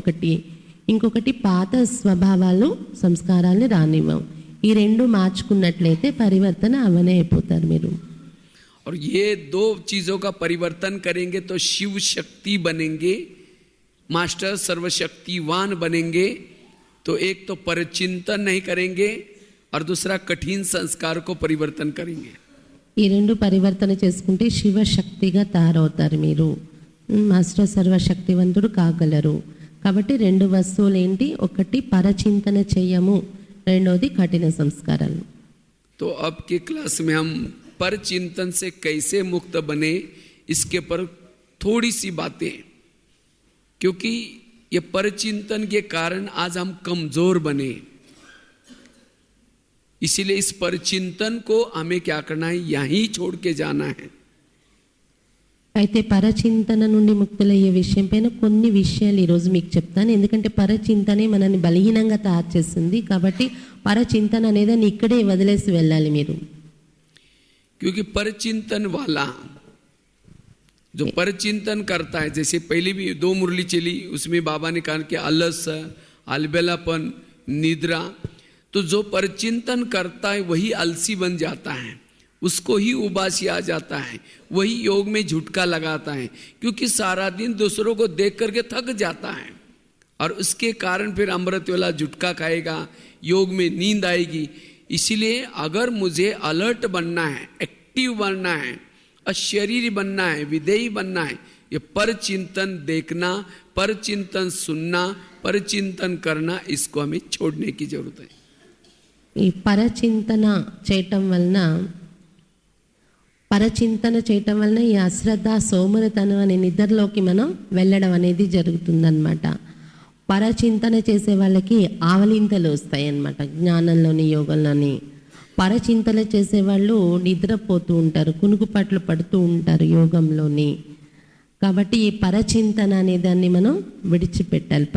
ఒకటి, ఇంకొకటి పాత స్వభావాలు సంస్కారాన్ని రానివ్వం. ఈ రెండు మార్చుకున్నట్లయితే పరివర్తన అవనే అయిపోతారు మీరు. और ये दो चीजों का परिवर्तन करेंगे तो शिव शक्ति बनेंगे, मास्टर सर्वशक्तिवान बनेंगे. तो एक तो परचिंतन नहीं करेंगे और दूसरा कठिन संस्कार को परिवर्तन करेंगे. ఈ రెండు పరివర్తన చేసుకుంటే శివశక్తిగా తయారవుతారు మీరు, మాస్టర్ సర్వశక్తివంతుడు కాగలరు. కాబట్టి రెండు వస్తువులు ఏంటి? ఒకటి పరచింతన చేయము, రెండోది కఠిన సంస్కారాలు. तो अब के क्लास में हम परचिंतन से कैसे मुक्त बने इसके पर थोड़ी सी बातें, क्योंकि ये परचिंतन के कारण आज हम कमजोर बने. इसीलिए इस परचिंतन को हमें क्या करना है, यहीं छोड़ के जाना है. అయితే పరచింతన నుండి ముక్తులయ్యే విషయం పైన కొన్ని విషయాలు ఈరోజు మీకు చెప్తాను. ఎందుకంటే పరచింతనే మనల్ని బలహీనంగా తయారు చేస్తుంది. కాబట్టి పరచింతన అనేది ఇక్కడే వదిలేసి వెళ్ళాలి మీరు. क्योंकि परचिंतन वाला जो परचिंतन करता है, जैसे पहले भी 2 मुरली चली, उसमें बाबा ने कहा कि अलस, अलबेलापन, निद्रा. तो जो परचिंतन करता है वही अलसी बन जाता है, उसको ही उबासी आ जाता है, वही योग में झुटका लगाता है, क्योंकि सारा दिन दूसरों को देख करके थक जाता है और उसके कारण फिर अमृत वाला झुटका खाएगा, योग में नींद आएगी. इसीलिए अगर मुझे अलर्ट बनना है, एक्टिव बनना है, अशरीरी बनना है, विधेयी बनना है, ये परचिंतन देखना, परचिंतन सुनना, परचिंतन करना, इसको हमें छोड़ने की जरूरत है. ఈ పరచింతన చేయటం వలన ఈ అశ్రద్ధ, సోమరితనం అనే నిద్రలోకి మనం వెళ్ళడం అనేది జరుగుతుందన్నమాట. పరచింతన చేసే వాళ్ళకి ఆవలింతలు వస్తాయి అన్నమాట, జ్ఞానంలోని యోగంలోని. పరచింతన చేసేవాళ్ళు నిద్రపోతూ ఉంటారు, కునుకుపట్లు పడుతూ ఉంటారు యోగంలోని. కాబట్టి ఈ పరచింతన అనే దాన్ని మనం విడిచిపెట్టాలి.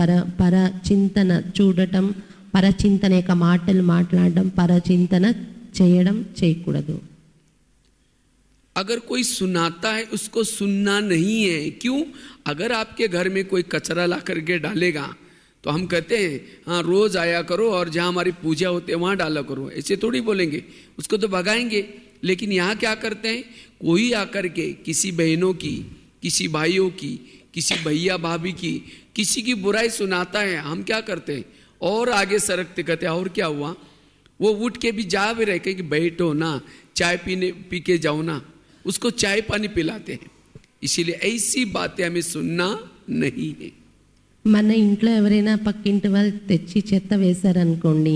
పరచింతన చూడటం, పరచింతన యొక్క మాటలు మాట్లాడడం, పరచింతన చేయడం చేయకూడదు. अगर कोई सुनाता है उसको सुनना नहीं है. क्यों? अगर आपके घर में कोई कचरा ला करके डालेगा तो हम कहते हैं हाँ रोज आया करो और जहाँ हमारी पूजा होती है वहाँ डाला करो, ऐसे थोड़ी बोलेंगे, उसको तो भगाएंगे. लेकिन यहाँ क्या करते हैं, कोई आकर के किसी बहनों की, किसी भाइयों की, किसी भैया भाभी की, किसी की बुराई सुनाता है, हम क्या करते हैं और आगे सरकते कहते हैं और क्या हुआ. वो उठ के भी जा भी रहे कि बैठो ना, चाय पी के जाओ ना, उसको चाय पानी पिलाते हैं. इसीलिए ऐसी बातें हमें सुनना नहीं है. మన ఇంట్లో ఎవరైనా పక్కింటి వాళ్ళు తెచ్చి చెత్త వేశారనుకోండి,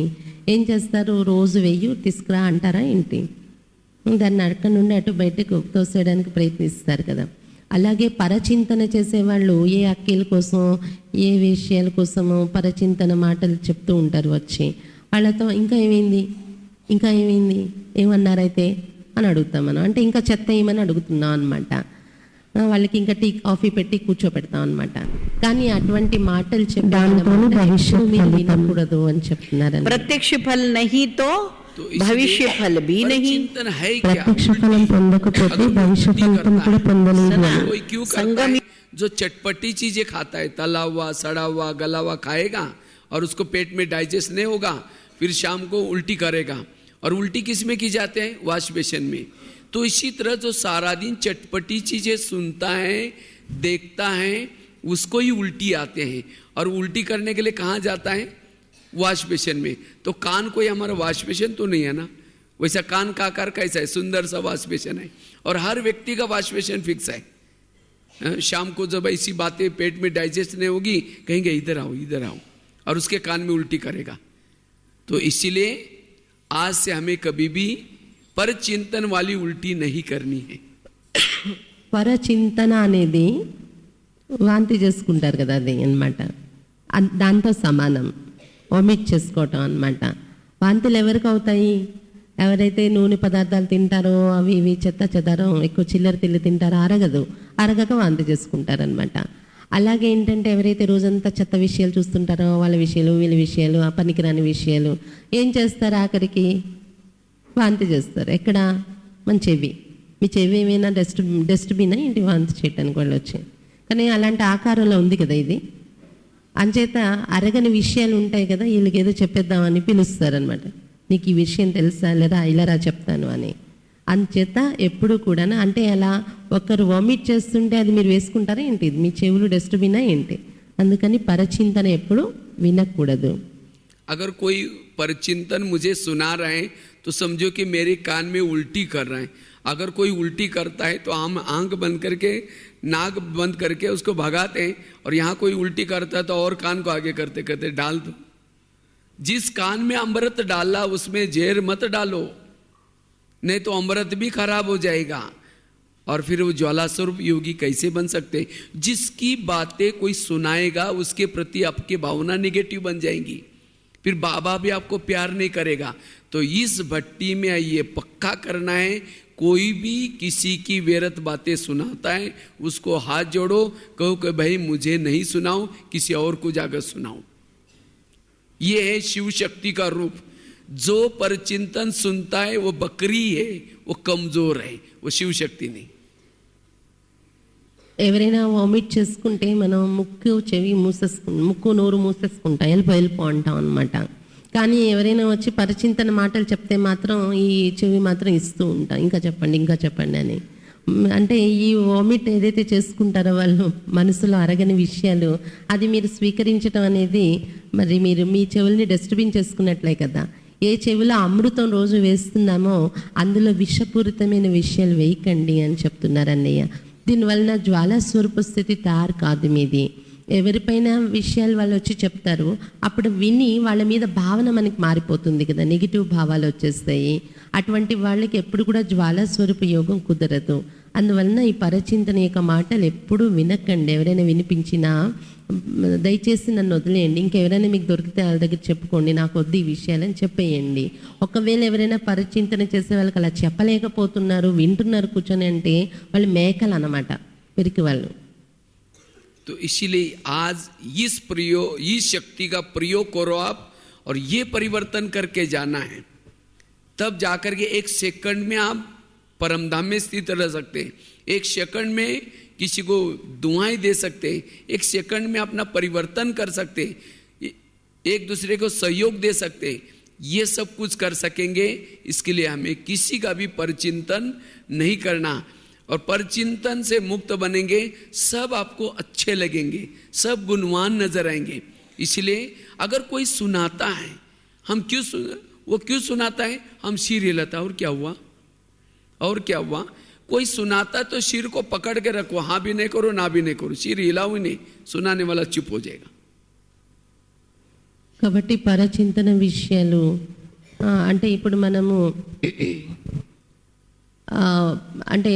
ఏం చేస్తారు? రోజు వెయ్యి తీసుకురా అంటారా ఏంటి? దాన్ని అక్కడ నుండి అటు బయటకు తోసేయడానికి ప్రయత్నిస్తారు కదా. అలాగే పరచింతన చేసేవాళ్ళు ఏ అక్కీల కోసం, ఏ విషయాల కోసమో పరచింతన మాటలు చెప్తూ ఉంటారు వచ్చి. వాళ్ళతో ఇంకా ఏమైంది, ఇంకా ఏమైంది, ఏమన్నారైతే అని అడుగుతాం మనం. అంటే ఇంకా చెత్త ఏమని అడుగుతున్నాం అనమాట. వాళ్ళకి ఇంకా టీ కాఫీ పెట్టి కూర్చోపెడతాం అనమాట. కానీ అటువంటి మాటలు చెప్పడం వినకూడదు అని చెప్తున్నారు. ప్రత్యక్ష ఫల్ నహీ తో భవిష్య ఫల్ భీ నహీ. ప్రత్యక్ష ఫలం పొందకపోతే భవిష్య ఫలితం కూడా పొందలేదు. संगम जो चटपटी चीजें खाता है, तला हुआ, सड़ा हुआ, गला हुआ खाएगा और उसको पेट में डाइजेस्ट नहीं होगा, फिर शाम को उल्टी करेगा. और उल्टी किस में की जाते हैं? वॉश बेसिन में. तो इसी तरह जो सारा दिन चटपटी चीजें सुनता है, देखता है, उसको ही उल्टी आते हैं. और उल्टी करने के लिए कहाँ जाता है? वॉश बेसिन में. तो कान कोई हमारा वॉश बेसिन तो नहीं है ना, वैसा कान का आकार कैसा है? सुंदर सा वॉश बेसिन है. और हर व्यक्ति का वॉश बेसिन फिक्स है. शाम को जब ऐसी बातें पेट में डाइजेस्ट नहीं होगी, कहेंगे इधर आओ, इधर आओ, और उसके कान में उल्टी करेगा. तो इसीलिए आज से हमें कभी भी परचिंतन वाली उल्टी नहीं करनी है. పరచింతన అనేది వాంతి చేసుకుంటారు కదా, అది అన్నమాట. దాంతో సమానం ఒమిట్ చేసుకోవటం అన్నమాట. వాంతులు ఎవరికి అవుతాయి? ఎవరైతే నూనె పదార్థాలు తింటారో, అవి ఇవి చెత్త చెదారం ఎక్కువ చిల్లర తిల్లి తింటారో అరగక వాంతి చేసుకుంటారనమాట. అలాగే ఏంటంటే ఎవరైతే రోజంతా చెత్త విషయాలు చూస్తుంటారో, వాళ్ళ విషయాలు, వీళ్ళ విషయాలు, ఆ పనికిరాని విషయాలు ఏం చేస్తారు? ఆఖరికి వాంతి చేస్తారు. ఎక్కడ? మన చెవి. మీ చెవి ఏమైనా డస్ట్బిన్ ఏంటి వాంతి చేయటానికి వాళ్ళు వచ్చి? కానీ అలాంటి ఆకారంలో ఉంది కదా ఇది. అంచేత అరగని విషయాలు ఉంటాయి కదా, వీళ్ళకి ఏదో చెప్పేద్దామని పిలుస్తారనమాట. నీకు ఈ విషయం తెలుసా, లేదా ఇలారా చెప్తాను అని. అంచేత ఎప్పుడు కూడా అంటే అలా ఒకరు వామిట్ చేస్తుంటే అది మీరు వేసుకుంటారా ఏంటి, మీ చెవులు డస్ట్బిన్నా ఏంటి? అందుకని పరచింతన ఎప్పుడు వినకూడదు. अगर कोई परचिंतन मुझे सुना रहे हैं तो समझो कि मेरे कान में उल्टी कर रहे हैं. अगर कोई उल्टी करता है तो हम आंख बंद करके, नाक बंद करके उसको भगाते हैं, और यहाँ कोई उल्टी करता है तो और कान को आगे करते करते डाल दो. जिस कान में अमृत डाला उसमें जहर मत डालो, नहीं तो अमृत भी खराब हो जाएगा और फिर वो ज्वाला स्वरूप योगी कैसे बन सकते. जिसकी बातें कोई सुनाएगा उसके प्रति आपकी भावना निगेटिव बन जाएंगी, फिर बाबा भी आपको प्यार नहीं करेगा. तो इस भट्टी में ये पक्का करना है, कोई भी किसी की व्यर्थ बातें सुनाता है उसको हाथ जोड़ो, कहो कि भाई मुझे नहीं सुनाओ, किसी और को जाकर सुनाओ. ये है शिव शक्ति का रूप. जो परचिंतन सुनता है वो बकरी है, वो कमजोर है, वो शिव शक्ति नहीं. ఎవరైనా వామిట్ చేసుకుంటే మనం ముక్కు నోరు మూసేసుకుంటాం, వెళ్ళిపో అంటాం అనమాట. కానీ ఎవరైనా వచ్చి పరిచింతన మాటలు చెప్తే మాత్రం ఈ చెవి మాత్రం ఇస్తూ ఉంటాం, ఇంకా చెప్పండి అని. అంటే ఈ వామిట్ ఏదైతే చేసుకుంటారో వాళ్ళు మనసులో అరగని విషయాలు, అది మీరు స్వీకరించడం అనేది మరి మీరు మీ చెవుల్ని డస్ట్బిన్ చేసుకున్నట్లే కదా. ఏ చెవిలో అమృతం రోజు వేస్తున్నామో అందులో విషపూరితమైన విషయాలు వేయకండి అని చెప్తున్నారు అన్నయ్య. దీనివలన జ్వాలా స్వరూప స్థితి తయారు కాదు మీది. ఎవరిపైన విషయాలు వాళ్ళు వచ్చి చెప్తారు, అప్పుడు విని వాళ్ళ మీద భావన మనకి మారిపోతుంది కదా, నెగిటివ్ భావాలు వచ్చేస్తాయి. అటువంటి వాళ్ళకి ఎప్పుడు కూడా జ్వాలా స్వరూప యోగం కుదరదు. అందువలన ఈ పరచింతన యొక్క మాటలు ఎప్పుడూ వినకండి. ఎవరైనా వినిపించినా దయచేసి నన్ను వదిలేయండి, ఇంకెవరైనా మీకు దొరికితే వాళ్ళ దగ్గర చెప్పుకోండి, నాకు వద్దు ఈ విషయాలని చెప్పేయండి. ఒకవేళ ఎవరైనా పరిచింతన చేసే వాళ్ళకి అలా చెప్పలేకపోతున్నారు, వింటున్నారు కూర్చొని అంటే వాళ్ళు మేకలు అన్నమాట, పెరికి వాళ్ళు. तो इसीलिए आज इस शक्ति का प्रयोग करो आप, और ये परिवर्तन करके जाना है. तब जाकर के 1 सेकंड में आप परमधाम में स्थित रह सकते हैं. 1 सेकंड में किसी को दुआएं दे सकते हैं, 1 सेकंड में अपना परिवर्तन कर सकते हैं, एक दूसरे को सहयोग दे सकते हैं. ये सब कुछ कर सकेंगे. इसके लिए हमें किसी का भी परचिंतन नहीं करना, और परचिंतन से मुक्त बनेंगे. सब आपको अच्छे लगेंगे, सब गुणवान नजर आएंगे. इसलिए अगर कोई सुनाता है, हम क्यों सुनाता है, हम सिर हिलाता और क्या हुआ. कोई सुनाता तो सिर को पकड़ के रखो, हाँ भी नहीं करो ना भी नहीं करो, सिर हिलाओ ही नहीं, सुनाने वाला चुप हो जाएगा. కాబట్టి పరచింతన విషయాలు అంటే ఇప్పుడు మనము అంటే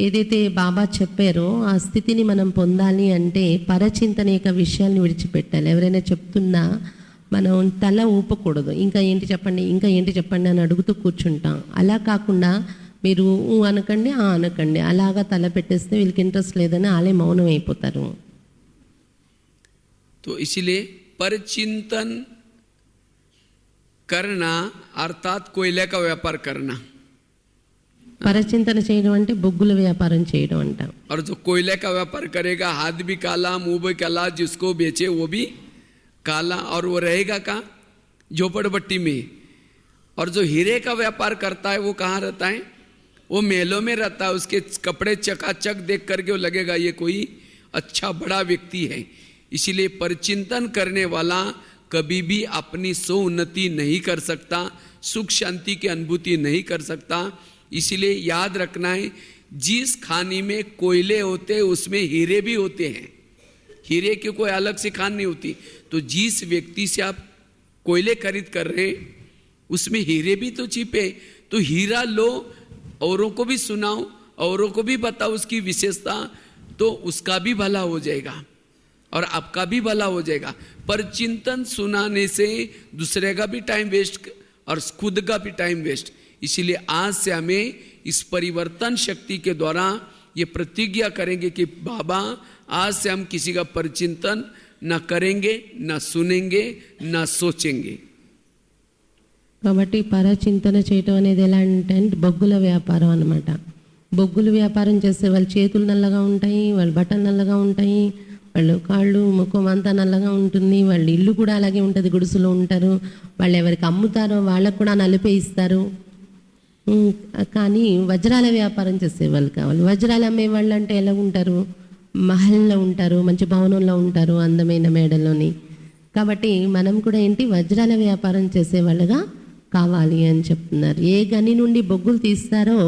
ఏదైతే బాబా చెప్పారో ఆ స్థితిని మనం పొందాలి అంటే పరచింతన యొక్క విషయాల్ని విడిచిపెట్టాలి. ఎవరైనా చెప్తున్నా మనం తల ఊపకూడదు, ఇంకా ఏంటి చెప్పండి అని అడుగుతూ కూర్చుంటాం. అలా కాకుండా మీరు అనకండి అలాగా తల పెట్టేస్తే వీళ్ళకి ఇంట్రెస్ట్ లేదని వాళ్ళే మౌనం అయిపోతారు. तो इसलिए परचिंतन करना अर्थात कोयले का व्यापार करना. పరచింతన చేయడం అంటే బొగ్గుల వ్యాపారం చేయడం అంట. और जो कोयले का व्यापार करेगा, हाथ भी काला मुंह भी काला, जिसको बेचे वो भी काला, और वो रहेगा कहाँ, झोपड़पट्टी में. और जो हीरे का व्यापार करता है वो कहाँ रहता है, वो महलों में रहता है. उसके कपड़े चकाचक देख करके वो लगेगा ये कोई अच्छा बड़ा व्यक्ति है. इसीलिए परचिंतन करने वाला कभी भी अपनी सो उन्नति नहीं कर सकता, सुख शांति की अनुभूति नहीं कर सकता. इसीलिए याद रखना है, जिस खानी में कोयले होते हैं उसमें हीरे भी होते हैं. हीरे की कोई अलग से खान नहीं होती. तो जिस व्यक्ति से आप कोयले खरीद कर रहे हैं उसमें हीरे भी तो छिपे. तो हीरा लो, औरों को भी सुनाओ, औरों को भी बताओ उसकी विशेषता, तो उसका भी भला हो जाएगा और आपका भी भला हो जाएगा. पर चिंतन सुनाने से दूसरे का भी टाइम वेस्ट और खुद का भी टाइम वेस्ट. इसीलिए आज से हमें इस परिवर्तन शक्ति के द्वारा ये प्रतिज्ञा करेंगे कि बाबा आज से हम किसी का परचिंतन न करेंगे, न सुनेंगे, न सोचेंगे. కాబట్టి పరచింతన చేయటం అనేది ఎలా అంటే బొగ్గుల వ్యాపారం అన్నమాట. బొగ్గుల వ్యాపారం చేసే వాళ్ళ చేతులు నల్లగా ఉంటాయి, వాళ్ళ బట్టలు నల్లగా ఉంటాయి, వాళ్ళు కాళ్ళు ముఖం అంతా నల్లగా ఉంటుంది, వాళ్ళ ఇల్లు కూడా అలాగే ఉంటుంది, గుడిసెలో ఉంటారు. వాళ్ళు ఎవరికి అమ్ముతారో వాళ్ళకు కూడా నలిపే ఇస్తారు. కానీ వజ్రాల వ్యాపారం చేసేవాళ్ళు కావాలి. వజ్రాలు అమ్మేవాళ్ళు అంటే ఎలా ఉంటారు? మహల్లో ఉంటారు, మంచి భవనంలో ఉంటారు, అందమైన మేడలోని. కాబట్టి మనం కూడా ఏంటి, వజ్రాల వ్యాపారం చేసేవాళ్ళుగా కావాలి అని చెప్తున్నారు. ఏ గని నుండి బొగ్గులు తీస్తారో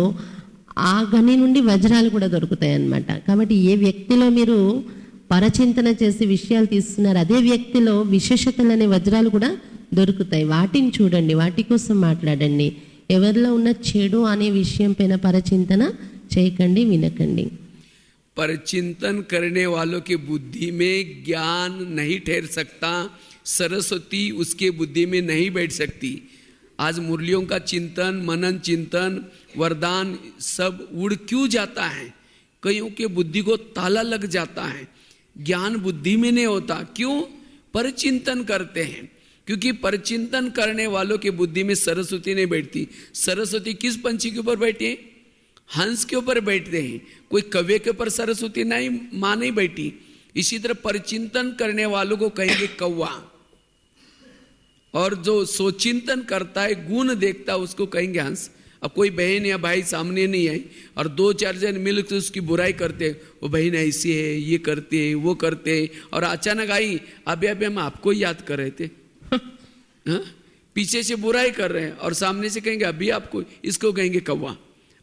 ఆ గని నుండి వజ్రాలు కూడా దొరుకుతాయి అన్నమాట. కాబట్టి ఏ వ్యక్తిలో మీరు పరచింతన చేసి విషయాలు తీస్తున్నారు, అదే వ్యక్తిలో విశేషతలు అనే వజ్రాలు కూడా దొరుకుతాయి. వాటిని చూడండి, వాటి కోసం మాట్లాడండి. ఎవరిలో ఉన్న చెడు అనే విషయం పైన పరచింతన చేయకండి, వినకండి. परचिंतन करने वालों की बुद्धि में ज्ञान नहीं ठहर सकता, सरस्वती उसके बुद्धि में नहीं बैठ सकती। आज मुरलियों का चिंतन, मनन चिंतन, वरदान सब उड़ क्यों जाता है? कईयों के बुद्धि को ताला लग जाता है, ज्ञान बुद्धि में नहीं होता। क्यों? परचिंतन करते हैं, क्योंकि परचिंतन करने वालों की बुद्धि में सरस्वती नहीं बैठती। सरस्वती किस पंछी के ऊपर बैठी है? हंस के ऊपर बैठते हैं। कोई कव्य के ऊपर सरस्वती नहीं, मां नहीं बैठी। इसी तरह परचिंतन करने वालों को कहेंगे कौवा, और जो सोचिंतन करता है, गुण देखता है, उसको कहेंगे हंस। अब कोई बहन या भाई सामने नहीं है और 2-4 जन मिलकर उसकी बुराई करते हैं, वो बहन ऐसी है, ये करते हैं, वो करते हैं, और अचानक आई, अभी अभी हम आपको याद कर रहे थे। पीछे से बुराई कर रहे हैं और सामने से कहेंगे अभी आपको, इसको कहेंगे कौवा,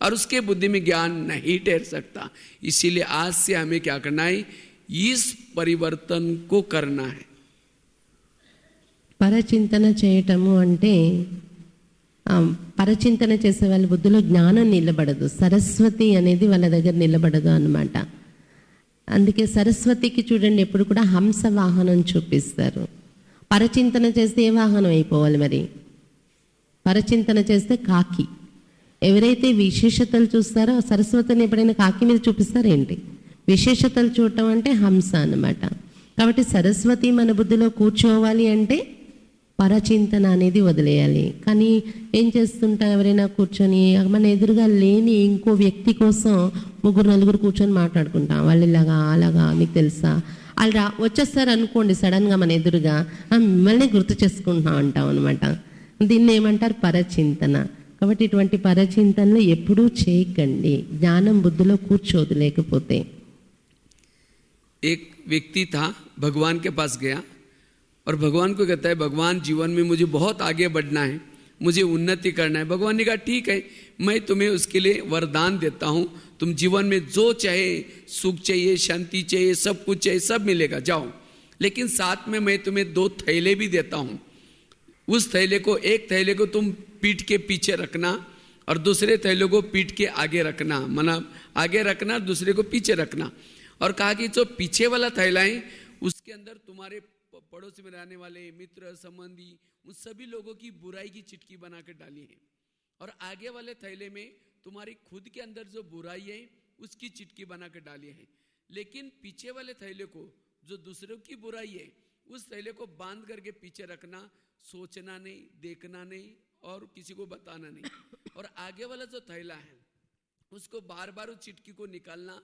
और उसके बुद्धि में ज्ञान नहीं ठहर सकता। इसीलिए आज से हमें क्या करना है? इस परिवर्तन को करना है। పరచింతన చేయటము అంటే పరచింతన చేసే వాళ్ళ బుద్ధిలో జ్ఞానం నిలబడదు, సరస్వతి అనేది వాళ్ళ దగ్గర నిలబడదు అన్నమాట. అందుకే సరస్వతికి చూడండి ఎప్పుడు కూడా హంస వాహనం చూపిస్తారు. పరచింతన చేస్తే ఏ వాహనం అయిపోవాలి మరి? పరచింతన చేస్తే కాకి. ఎవరైతే విశేషతలు చూస్తారో, సరస్వతిని ఎప్పుడైనా కాకి మీద చూపిస్తారేంటి? విశేషతలు చూడటం అంటే హంస అన్నమాట. కాబట్టి సరస్వతి మన బుద్ధిలో కూర్చోవాలి అంటే పరచింతన అనేది వదిలేయాలి. కానీ ఏం చేస్తుంటాం, ఎవరైనా కూర్చొని మన ఎదురుగా లేని ఇంకో వ్యక్తి కోసం 3-4 కూర్చొని మాట్లాడుకుంటాం. వాళ్ళు ఇలాగా అలాగా మీకు తెలుసా, వాళ్ళు వచ్చేస్తారు అనుకోండి సడన్గా మన ఎదురుగా, మిమ్మల్ని గుర్తు చేసుకుంటున్నాం అంటాం అనమాట. దీన్ని ఏమంటారు? పరచింతన. కాబట్టి ఇటువంటి పరచింతనలు ఎప్పుడూ చేయకండి, జ్ఞానం బుద్ధిలో కూర్చోదు లేకపోతే. एक व्यक्ति था, भगवान के पास गया और भगवान को कहता है, भगवान जीवन में मुझे बहुत आगे बढ़ना है, मुझे उन्नति करना है। भगवान ने कहा ठीक है, मैं तुम्हें उसके लिए वरदान देता हूँ, तुम जीवन में जो चाहे, सुख चाहिए, शांति चाहिए, सब कुछ चाहिए, सब मिलेगा, जाओ। लेकिन साथ में मैं तुम्हें 2 थैले भी देता हूँ। उस थैले को, एक थैले को तुम पीठ के पीछे रखना और दूसरे थैले को पीठ के आगे रखना, मतलब आगे रखना, दूसरे को पीछे रखना। और कहा कि जो पीछे वाला थैला है उसके अंदर तुम्हारे पड़ोस में रहने वाले मित्र, संबंधी, उन सभी लोगों की बुराई की चिटकी बनाकर डाली है, और आगे वाले थैले में तुम्हारी खुद के अंदर जो बुराई है उसकी चिटकी बनाकर डाली है। लेकिन पीछे वाले थैले को, जो दूसरों की बुराई है, उस थैले को बांध करके पीछे रखना, सोचना नहीं, देखना नहीं और किसी को बताना नहीं। और आगे वाला जो थैला है उसको बार बार उस चिटकी को निकालना,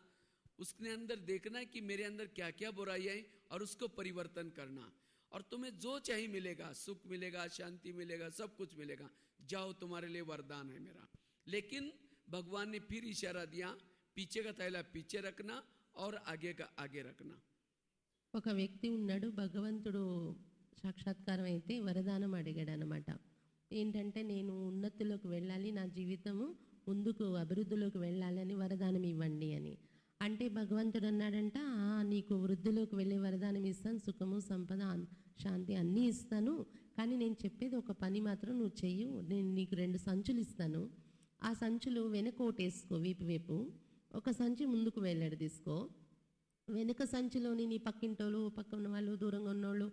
उसके अंदर देखना है कि मेरे अंदर क्या क्या बुराई है और उसको परिवर्तन करना। और तुम्हें जो चाहिए मिलेगा, सुख मिलेगा, शांति मिलेगा, सब कुछ मिलेगा, जाओ, तुम्हारे लिए वरदान है मेरा। लेकिन भगवान ने फिर इशारा दिया, पीछे का थैला पीछे रखना और आगे का आगे रखना। ఒక వ్యక్తి ఉన్నాడు, భగవంతుడు సాక్షాత్కారం అయితే వరదానం అడిగాడు అనమాట. ఏంటంటే నేను ఉన్నతిలోకి వెళ్ళాలి, నా జీవితము ముందుకు అభివృద్ధిలోకి వెళ్ళాలని వరదానం ఇవ్వండి అని. అంటే భగవంతుడు అన్నాడంట, నీకు వృద్ధిలోకి వెళ్ళే వరదానం ఇస్తాను, సుఖము, సంపద, శాంతి అన్నీ ఇస్తాను, కానీ నేను చెప్పేది ఒక పని మాత్రం నువ్వు చెయ్యు. నేను నీకు 2 సంచులు ఇస్తాను, ఆ సంచులు వెనక ఓటేసుకో, వీపు వైపు ఒక సంచి ముందుకు వెళ్ళాడు తీసుకో. వెనుక సంచిలోని నీ పక్కింటోళ్ళు, పక్కన వాళ్ళు, దూరంగా ఉన్నోళ్ళు,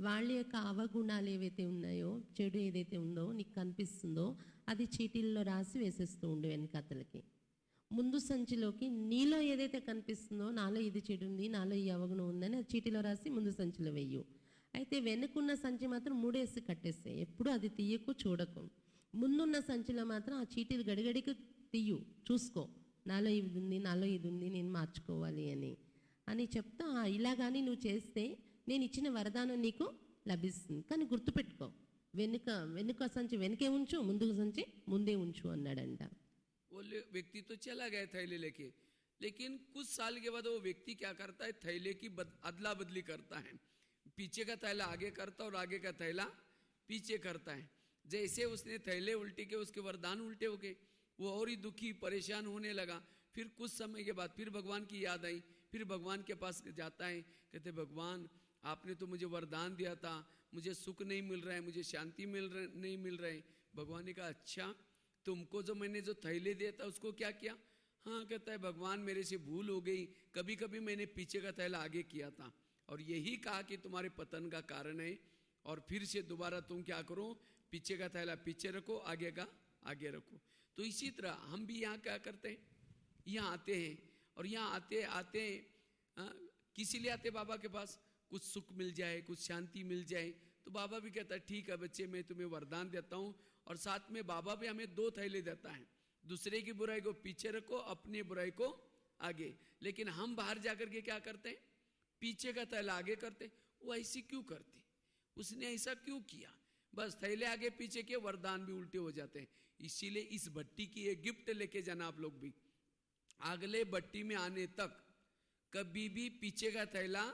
వాళ్ళ యొక్క అవగుణాలు ఏవైతే ఉన్నాయో, చెడు ఏదైతే ఉందో నీకు కనిపిస్తుందో అది చీటీల్లో రాసి వేసేస్తూ ఉండు వెనకతలకి. ముందు సంచిలోకి నీలో ఏదైతే కనిపిస్తుందో, నాలో ఇది చెడు ఉంది, నాలో ఈ అవగుణం ఉందని అది చీటీలో రాసి ముందు సంచిలో వెయ్యు. అయితే వెనుకున్న సంచి మాత్రం 3 వేసి కట్టేస్తే, ఎప్పుడు అది తీయకు, చూడకు. ముందున్న సంచిలో మాత్రం ఆ చీటీలు గడిగడికి తీయు, చూసుకో, నాలో ఇది ఉంది, నాలో ఇది ఉంది, నేను మార్చుకోవాలి అని. అని చెప్తా ఇలా కానీ నువ్వు చేస్తే నేను ఇచ్చిన వరదానం నీకు లభిస్తుంది, కానీ గుర్తుపెట్టుకో వెనుక సంచి వెనకే ఉంచు, ముందుకు సంచి ముందే ఉంచు అన్నాడంట. वो व्यक्ति तो चला गया थैले लेके, लेकिन कुछ साल के बाद वो व्यक्ति क्या करता है, थैले की अदला बदली करता है, पीछे का थैला आगे करता और आगे का थैला पीछे करता है. जैसे उसने थैले उल्टे के उसके वरदान उल्टे हो गए, वो और ही दुखी परेशान होने लगा. फिर कुछ समय के बाद फिर भगवान की याद आई, फिर भगवान के पास जाता है, कहते भगवान आपने तो मुझे वरदान दिया था, मुझे सुख नहीं मिल रहा है, मुझे शांति नहीं मिल रहा है. भगवान ने कहा अच्छा तुमको जो मैंने जो थैले दिया था उसको क्या किया? हाँ, कहता है भगवान मेरे से भूल हो गई, कभी कभी मैंने पीछे का थैला आगे किया था और यही कहा कि तुम्हारे पतन का कारण है, और फिर से दोबारा तुम क्या करो, पीछे का थैला पीछे रखो, आगे का आगे रखो. तो इसी तरह हम भी यहाँ क्या करते हैं, यहाँ आते हैं और यहाँ आते किसी लिए आते बाबा के पास, कुछ सुख मिल जाए, कुछ शांति मिल जाए. तो बाबा भी कहता है ठीक है बच्चे मैं तुम्हें वरदान देता हूँ, और साथ में बाबा भी हमें 2 थैले देता है, दूसरे की बुराई को पीछे रखो, अपनी बुराई को आगे. लेकिन हम बाहर जाकर के क्या करते हैं, पीछे का थैला आगे करते. वो ऐसी क्यों करते, उसने ऐसा क्यों किया? बस थैले आगे पीछे के वरदान भी उल्टे हो जाते हैं. इसीलिए इस भट्टी की एक गिफ्ट लेके जाना आप लोग भी, अगले भट्टी में आने तक कभी भी पीछे का थैला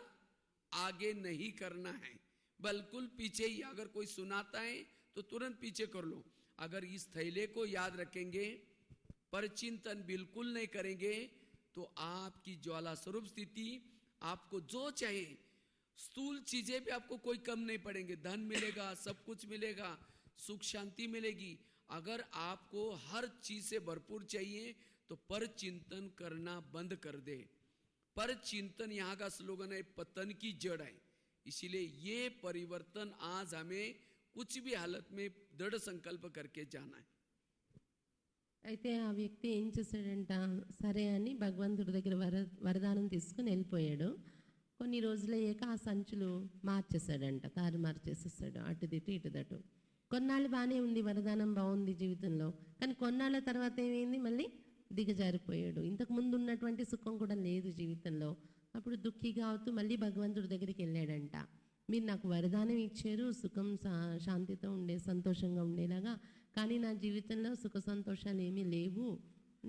आगे नहीं करना है, बिल्कुल पीछे ही. अगर कोई सुनाता है तो तुरंत पीछे कर लो. अगर इस थैले को याद रखेंगे, पर चिंतन बिल्कुल नहीं करेंगे, तो आपकी ज्वाला स्वरूप स्थिति, आपको जो चाहिए स्थूल चीजें भी आपको कोई कम नहीं पड़ेंगे, धन मिलेगा, सब कुछ मिलेगा, सुख शांति मिलेगी. अगर आपको हर चीज से भरपूर चाहिए तो पर चिंतन करना बंद कर दे. पर चिंतन यहाँ का स्लोगन है, पतन की जड़ है. इसीलिए ये परिवर्तन आज हमें कुछ भी हालत में दृढ़ संकल्प करके जाना है. అయితే ఆ వ్యక్తి ఏం చేశాడంట, సరే అని భగవంతుడి దగ్గర వరదానం తీసుకుని వెళ్ళిపోయాడు. కొన్ని రోజులు అయ్యాక ఆ సంచులు మార్చేశాడంట, తారు మార్చేసేసాడు, అటుదిటు ఇటుదటు. కొన్నాళ్ళు బాగానే ఉంది, వరదానం బాగుంది జీవితంలో, కానీ కొన్నాళ్ళ తర్వాత ఏమైంది, మళ్ళీ దిగజారిపోయాడు. ఇంతకు ముందు ఉన్నటువంటి సుఖం కూడా లేదు జీవితంలో. అప్పుడు దుఃఖిగా అవుతూ మళ్ళీ భగవంతుడి దగ్గరికి వెళ్ళాడంట. మీరు నాకు వరదానం ఇచ్చారు సుఖం శాంతితో ఉండే సంతోషంగా ఉండేలాగా, కానీ నా జీవితంలో సుఖ సంతోషాలు ఏమీ లేవు,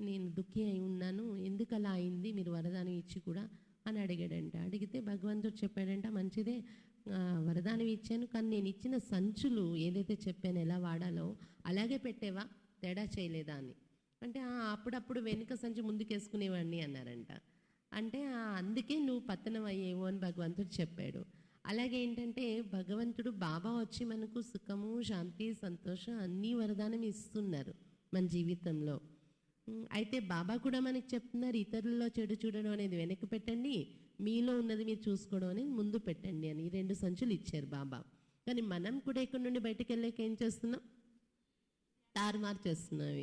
నేను దుఃఖి అయి ఉన్నాను, ఎందుకు అలా అయింది మీరు వరదానం ఇచ్చి కూడా అని అడిగాడంట. అడిగితే భగవంతుడు చెప్పాడంట, మంచిదే వరదానం ఇచ్చాను, కానీ నేను ఇచ్చిన సంచులు ఏదైతే చెప్పాను ఎలా వాడాలో అలాగే పెట్టేవా, తేడా చేయలేదా అని. అంటే అప్పుడప్పుడు వెనుక సంచి ముందుకేసుకునేవాడిని అన్నారంట. అంటే అందుకే నువ్వు పతనం అయ్యేవు అని భగవంతుడు చెప్పాడు. అలాగే ఏంటంటే భగవంతుడు బాబా వచ్చి మనకు సుఖము శాంతి సంతోషం అన్నీ వరదానం ఇస్తున్నారు మన జీవితంలో. అయితే బాబా కూడా మనకి చెప్తున్నారు, ఇతరులలో చెడు చూడడం అనేది వెనక్కి పెట్టండి, మీలో ఉన్నది మీరు చూసుకోవడం అనేది ముందు పెట్టండి అని 2 సంచులు ఇచ్చారు బాబా. కానీ మనం కూడా ఇక్కడ నుండి బయటకు వెళ్ళాక ఏం చేస్తున్నాం, తారుమారు చేస్తున్నాం.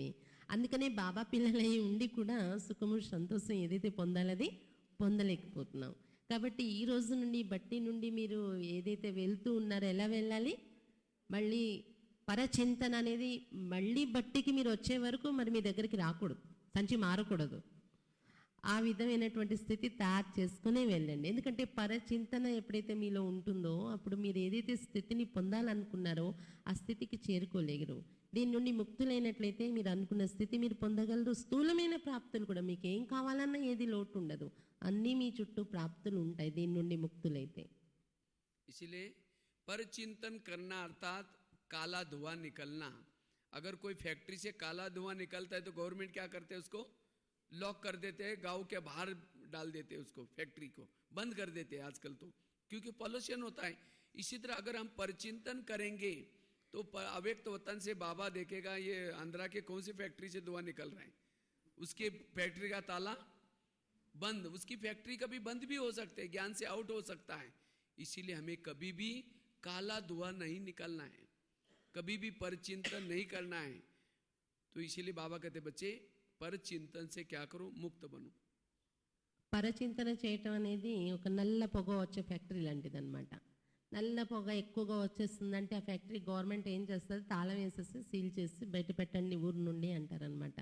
అందుకనే బాబా పిల్లలై ఉండి కూడా సుఖము సంతోషం ఏదైతే పొందాలది పొందలేకపోతున్నాం. కాబట్టి ఈ రోజు నుండి బట్టి నుండి మీరు ఏదైతే వెళ్తూ ఉన్నారో ఎలా వెళ్ళాలి, మళ్ళీ పరచింతన అనేది మళ్ళీ బట్టికి మీరు వచ్చే వరకు మరి మీ దగ్గరికి రాకూడదు, సంచి మారకూడదు. ఆ విధమైనటువంటి స్థితి తయారు చేసుకునే వెళ్ళండి. ఎందుకంటే పరచింతన ఎప్పుడైతే మీలో ఉంటుందో అప్పుడు మీరు ఏదైతే స్థితిని పొందాలనుకున్నారో ఆ స్థితికి చేరుకోలేరు. దీని నుండి ముక్తులైనట్లయితే మీరు అనుకున్న స్థితి మీరు పొందగలరు. స్థూలమైన ప్రాప్తులు కూడా మీకు ఏం కావాలన్నా ఏది లోటు ఉండదు, అన్నీ మీ చుట్టూ ప్రాప్తులు ఉంటాయి దీని నుండి ముక్తులైతే. इसलिए पर चिंतन करना अर्थात काला धुआं निकलना. अगर कोई फैक्ट्री से काला धुआं निकलता है तो गवर्नमेंट क्या करते हैं, उसको लॉक कर देते हैं, गांव के बाहर डाल देते हैं, उसको फैक्ट्री को बंद कर देते हैं आजकल तो, क्योंकि पॉल्यूशन होता है. इसी तरह अगर हम परचिंतन करेंगे तो अव्यक्त वतन से बाबा देखेगा ये आंध्रा के कौन सी फैक्ट्री से धुआं निकल रहा है, उसके फैक्ट्री का ताला बंद, उसकी फैक्ट्री कभी बंद भी हो सकते हैं, ज्ञान से आउट हो सकता है. इसीलिए हमें कभी भी काला धुआं नहीं निकलना है, कभी भी परचिंतन नहीं करना है. तो इसीलिए बाबा कहते बच्चे परचिंतन से क्या करो, मुक्त बनो. పరచింతన చేయటం అనేది ఒక నల్ల పొగ వచ్చే ఫ్యాక్టరీ లాంటిది అనమాట. నల్ల పొగ ఎక్కువగా వచ్చేస్తుందంటే ఆ ఫ్యాక్టరీ గవర్నమెంట్ ఏం చేస్తుంది, తాళం వేసేసి సీల్ చేసి బయట పెట్టండి ఊరు నుండి అంటారనమాట.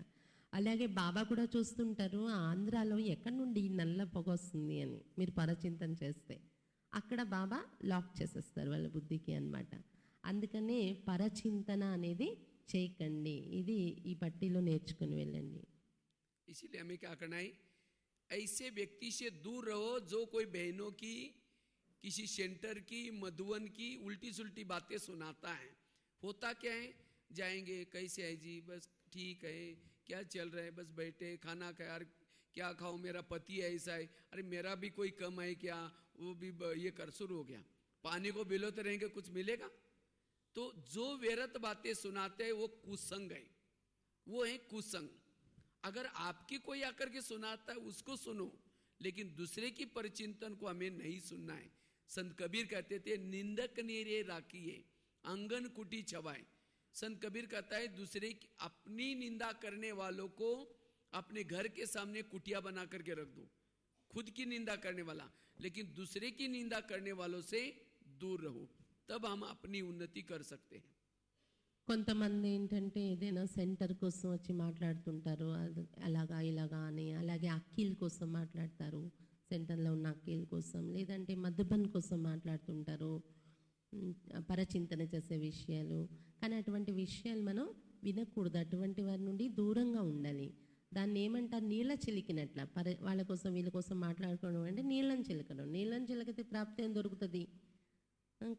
అలాగే బాబా కూడా చూస్తుంటారు ఆంధ్రాలో ఎక్కడి నుండి ఈ నల్ల పొగ వస్తుంది అని మీరు పరచింతన చేస్తే అక్కడ బాబా లాక్ చేసేస్తారు వాళ్ళ బుద్ధికి అన్నమాట. అందుకనే పరచింతన అనేది చేయకండి. ఇది ఈ పట్టీలో నేర్చుకుని వెళ్ళండి. इसीलिए हमें क्या करना है, ऐसे व्यक्ति से दूर रहो जो कोई बहनों की, किसी सेंटर की, मधुवन की उल्टी सुल्टी बातें सुनाता है. होता क्या है, जाएंगे कैसे है जी, बस ठीक है, क्या चल रहा है, बस बैठे खाना खा, यार क्या खाओ, मेरा पति ऐसा है, अरे मेरा भी कोई कम है क्या, वो भी ये कर शुरू हो गया. पानी को बिलोते रहेंगे कुछ मिलेगा. तो जो व्यर्थ बातें सुनाते हैं वो कुसंग है, वो है कुसंग. अगर आपकी कोई आकर के सुनाता है उसको सुनो, लेकिन दूसरे की परिचिंतन को हमें नहीं सुनना है. संत कबीर कहते थे निंदक नेरे राखिए आंगन कुटी छवाए. संत कबीर कहता है दूसरे की अपनी निंदा करने वालों को अपने घर के सामने कुटिया बना करके रख दो, खुद की निंदा करने वाला, लेकिन दूसरे की निंदा करने वालों से दूर रहो, तब हम अपनी उन्नति कर सकते हैं. కొంతమంది ఏంటంటే ఏదైనా సెంటర్ కోసం వచ్చి మాట్లాడుతుంటారు అలాగా ఇలాగా అని. అలాగే అక్కీల్ కోసం మాట్లాడతారు, సెంటర్లో ఉన్న అక్కీల్ కోసం, లేదంటే మధుబన్ కోసం మాట్లాడుతుంటారు, పరచింతన చేసే విషయాలు. కానీ అటువంటి విషయాలు మనం వినకూడదు, అటువంటి వారి నుండి దూరంగా ఉండాలి. దాన్ని ఏమంటారు, నీళ్ళ చిలికినట్ల. వాళ్ళ కోసం వీళ్ళ కోసం మాట్లాడుకోవడం అంటే నీళ్ళని చిలకడం. నీళ్ళని చిలకితే ప్రాప్తి ఏం దొరుకుతుంది.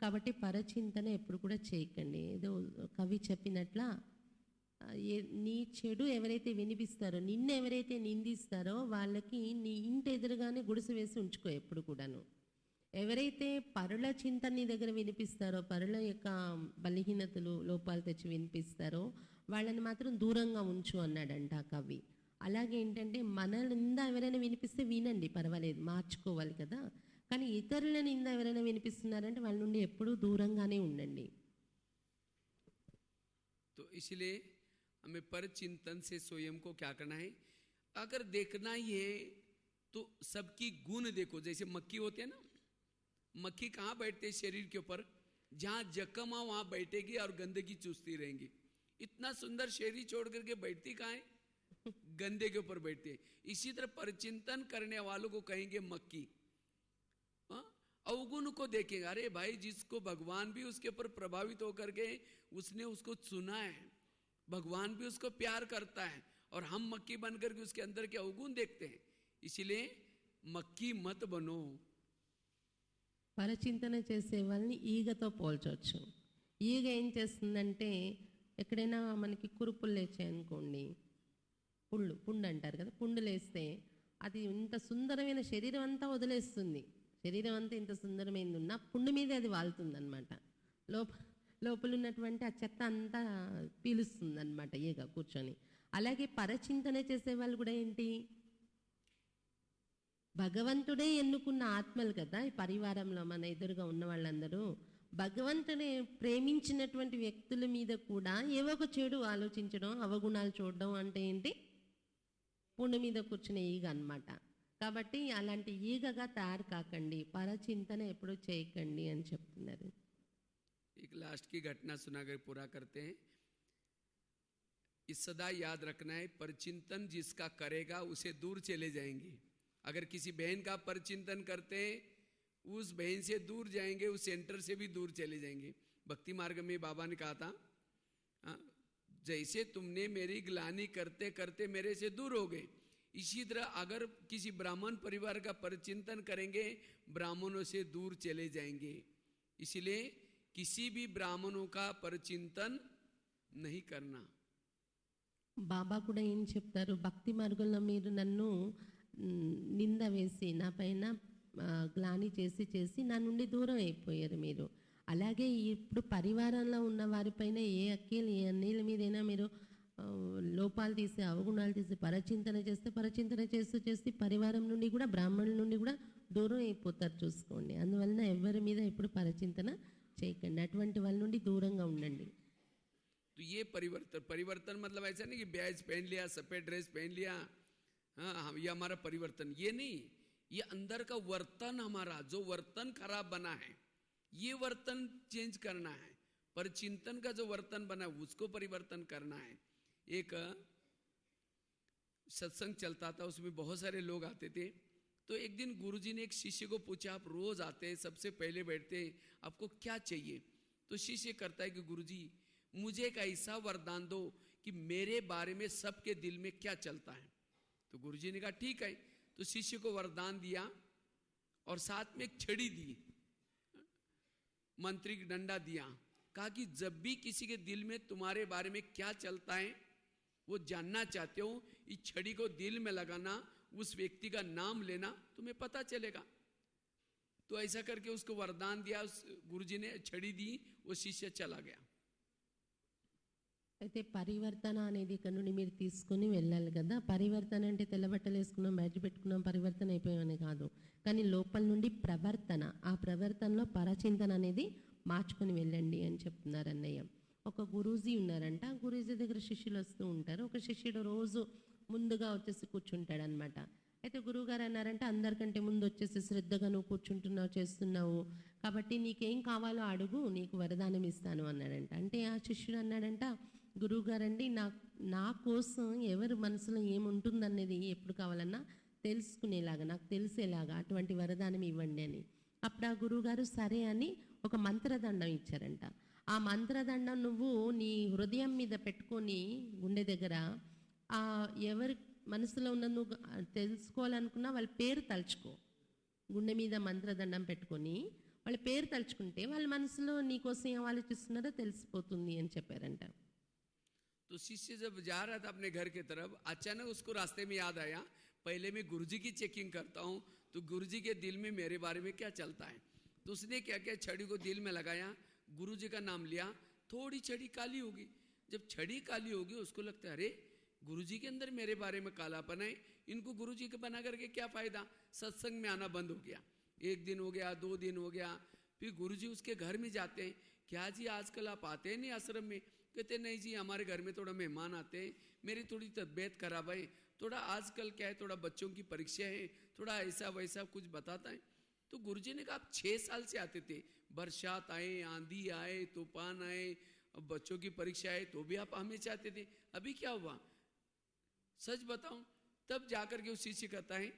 కాబట్టి పరచింతన ఎప్పుడు కూడా చేయకండి. ఏదో కవి చెప్పినట్ల నీ చెడు ఎవరైతే వినిపిస్తారో, నిన్ను ఎవరైతే నిందిస్తారో వాళ్ళకి నీ ఇంటి ఎదురుగానే గుడిసె వేసి ఉంచుకో ఎప్పుడు కూడాను. ఎవరైతే పరుల చింతన నీ దగ్గర వినిపిస్తారో, పరుల యొక్క బలహీనతలు లోపాలు తెచ్చి వినిపిస్తారో వాళ్ళని మాత్రం దూరంగా ఉంచు అన్నాడంట ఆ కవి. అలాగే ఏంటంటే మన నింద ఎవరైనా వినిపిస్తే వినండి, పర్వాలేదు, మార్చుకోవాలి కదా. కానీ ఇతరుల నింద ఎవరైనా వినిపిస్తున్నారంటే వాళ్ళ నుండి ఎప్పుడూ దూరంగానే ఉండండి. तो इसलिए हमें पर चिंतन से स्वयं को क्या करना है, अगर देखना ही है तो सबकी गुण देखो. जैसे मक्खी होते हैं ना, मक्खी कहाँ बैठते हैं, शरीर के ऊपर, जहाँ जख्म हो वहाँ बैठेगी और गंदगी चूसती रहेंगी. इतना सुंदर शरीर छोड़ करके बैठती कहाँ है, गंदे के ऊपर बैठती है. इसी तरह परचिंतन करने वालों को कहेंगे मक्खी. अवगुण को देखेंगे, अरे भाई जिसको भगवान भी उसके ऊपर प्रभावित होकर के उसने उसको सुना है, भगवान भी उसको प्यार करता है, और हम मक्खी बनकर के उसके अंदर के अवगुण देखते हैं. इसलिए मक्खी मत बनो. పరచింతన చేసే వాళ్ళని ఈగతో పోల్చవచ్చు. ఈగ ఏం చేస్తుందంటే ఎక్కడైనా మనకి కురుపులు లేచాయనుకోండి, పుండు అంటారు కదా, పుండు లేస్తే అది ఇంత సుందరమైన శరీరం అంతా వదిలేస్తుంది. శరీరం అంతా ఇంత సుందరమైనది ఉన్న పుండు మీదే అది వాళ్తుంది అనమాట. లోపల ఉన్నటువంటి ఆ చెత్త అంతా పీలుస్తుంది అనమాట ఈగ కూర్చొని. అలాగే పరచింతన చేసే వాళ్ళు కూడా ఏంటి, భగవంతుడే ఎన్నుకున్న ఆత్మలు కదా ఈ పరివారంలో మన ఎదురుగా ఉన్న వాళ్ళందరూ. భగవంతుడే ప్రేమించినటువంటి వ్యక్తుల మీద కూడా ఏవో ఒక చెడు ఆలోచించడం, అవగుణాలు చూడడం అంటే ఏంటి, పుండు మీద కూర్చునే ఈగ అన్నమాట. కాబట్టి అలాంటి ఈగగా తయారు కాకండి, పరచింతన ఎప్పుడు చేయకండి అని చెప్తున్నారు. एक लास्ट की घटना सुनाकर पूरा करते हैं. इस सदा याद रखना है, परचिंतन जिसका करेगा उसे दूर चले जाएंगे. अगर किसी बहन का परचिंतन करते हैं उस बहन से दूर जाएंगे, उस सेंटर से भी दूर चले जाएंगे. भक्ति मार्ग में बाबा ने कहा था, जैसे तुमने मेरी ग्लानि करते करते मेरे से दूर हो गए, इसी तरह अगर किसी ब्राह्मण परिवार का परचिंतन करेंगे ब्राह्मणों से दूर चले जाएंगे. इसलिए किसी भी ब्राह्मणों का परचिंतन नहीं करना. బాబా కూడా ఏం చెప్తారు, భక్తి మార్గంలో మీరు నన్ను నింద వేసి నా పైన గ్లాని చేసి చేసి నా నుండి దూరం అయిపోయారు మీరు. అలాగే ఇప్పుడు పరివారంలో ఉన్న వారిపైన ఏ అక్కీలు ఏ అన్నీల మీదైనా మీరు లోపాలు తీసి అవగుణాలు తీసి పరచింతన చేస్తే పరచింతన చేస్తూ చేస్తే పరివారం నుండి కూడా బ్రాహ్మణుల నుండి కూడా దూరం అయిపోతారు, చూసుకోండి. అందువలన ఎవరి మీద ఎప్పుడు పరచింతన చేయకండి, అటువంటి వాళ్ళ నుండి దూరంగా ఉండండి. तो ये परिवर्तन मतलब ऐसा नहीं कि ब्याज पहन लिया, सफेद ड्रेस पहन लिया, हाँ ये हमारा परिवर्तन, ये नहीं. ये अंदर का वर्तन, हमारा जो वर्तन खराब बना है ये वर्तन चेंज करना है. परचिंतन का जो वर्तन बना है उसको परिवर्तन करना है. एक सत्संग चलता था, उसमें बहुत सारे लोग आते थे। तो एक दिन गुरुजी ने एक शिष्य को पूछा, आप रोज आते हैं, सबसे पहले बैठते हैं, आपको क्या चाहिए? तो शिष्य करता है कि गुरुजी मुझे एक ऐसा वरदान दो कि मेरे बारे में सबके दिल में क्या चलता है। तो गुरुजी ने कहा ठीक है। तो शिष्य को वरदान दिया और साथ में एक छड़ी दी, मंत्री डंडा दिया, कहा कि जब भी किसी के दिल में तुम्हारे बारे में क्या चलता है वो जानना चाहते हो, इस छड़ी को दिल में लगाना, उस व्यक्ति का नाम लेना, तुम्हें पता चलेगा। तो ऐसा करके उसको वरदान दिया, उस गुरुजी ने छड़ी दी, वो शिष्य चला गया। అయితే పరివర్తన అనేది ఇక్కడ నుండి మీరు తీసుకుని వెళ్ళాలి కదా. పరివర్తన అంటే తెల్ల బట్టలు వేసుకున్నాం, బ్యాడ్జ్ పెట్టుకున్నాం, పరివర్తన అయిపోయామని కాదు. కానీ లోపల నుండి ప్రవర్తన, ఆ ప్రవర్తనలో పరచింతన అనేది మార్చుకొని వెళ్ళండి అని చెప్తున్నారు అన్నయ్య. ఒక గురూజీ ఉన్నారంట, ఆ గురూజీ దగ్గర శిష్యులు వస్తూ ఉంటారు. ఒక శిష్యుడు రోజు ముందుగా వచ్చేసి కూర్చుంటాడు అనమాట. అయితే గురువుగారు అన్నారంటే అందరికంటే ముందు వచ్చేసి శ్రద్ధగా నువ్వు కూర్చుంటున్నావు, చేస్తున్నావు, కాబట్టి నీకేం కావాలో అడుగు, నీకు వరదానం ఇస్తాను అన్నాడంట. అంటే ఆ శిష్యుడు అన్నాడంట, గురువుగారండి నా కోసం ఎవరి మనసులో ఏముంటుందనేది ఎప్పుడు కావాలన్నా తెలుసుకునేలాగా, నాకు తెలిసేలాగా అటువంటి వరదానం ఇవ్వండి అని. అప్పుడు ఆ గురువుగారు సరే అని ఒక మంత్రదండం ఇచ్చారంట. ఆ మంత్రదండం నువ్వు నీ హృదయం మీద పెట్టుకొని గుండె దగ్గర ఎవరి మనసులో ఉన్న నువ్వు తెలుసుకోవాలనుకున్నా వాళ్ళ పేరు తలుచుకో. గుండె మీద మంత్రదండం పెట్టుకొని వాళ్ళ పేరు తలుచుకుంటే వాళ్ళ మనసులో నీకోసం ఏం ఆలోచిస్తున్నారో తెలిసిపోతుంది అని చెప్పారంట. तो शिष्य जब जा रहा था अपने घर की तरफ, अचानक उसको रास्ते में याद आया, पहले मैं गुरुजी की चेकिंग करता हूँ तो गुरुजी के दिल में मेरे बारे में क्या चलता है। तो उसने क्या किया, छड़ी को दिल में लगाया, गुरुजी का नाम लिया, थोड़ी छड़ी काली होगी। जब छड़ी काली होगी उसको लगता है अरे गुरुजी के अंदर मेरे बारे में कालापन है, इनको गुरुजी के बना करके क्या फायदा। सत्संग में आना बंद हो गया। एक दिन हो गया, 2 दिन हो गया, फिर गुरुजी उसके घर में जाते हैं, क्या जी आजकल आप आते हैं नहीं आश्रम में? कहते नहीं जी हमारे घर में थोड़ा मेहमान आते हैं, मेरी थोड़ी तबीयत खराब है, थोड़ा आजकल क्या है, थोड़ा बच्चों की परीक्षा है, थोड़ा ऐसा वैसा कुछ बताता है। तो गुरुजी ने कहा आप 6 साल से आते थे, बरसात आए, आंधी आए, तूफान आए, बच्चों की परीक्षा आए तो भी आप हमें चाहते थे, अभी क्या हुआ सच बताऊं? तब जाकर के उस शिष्य कहता है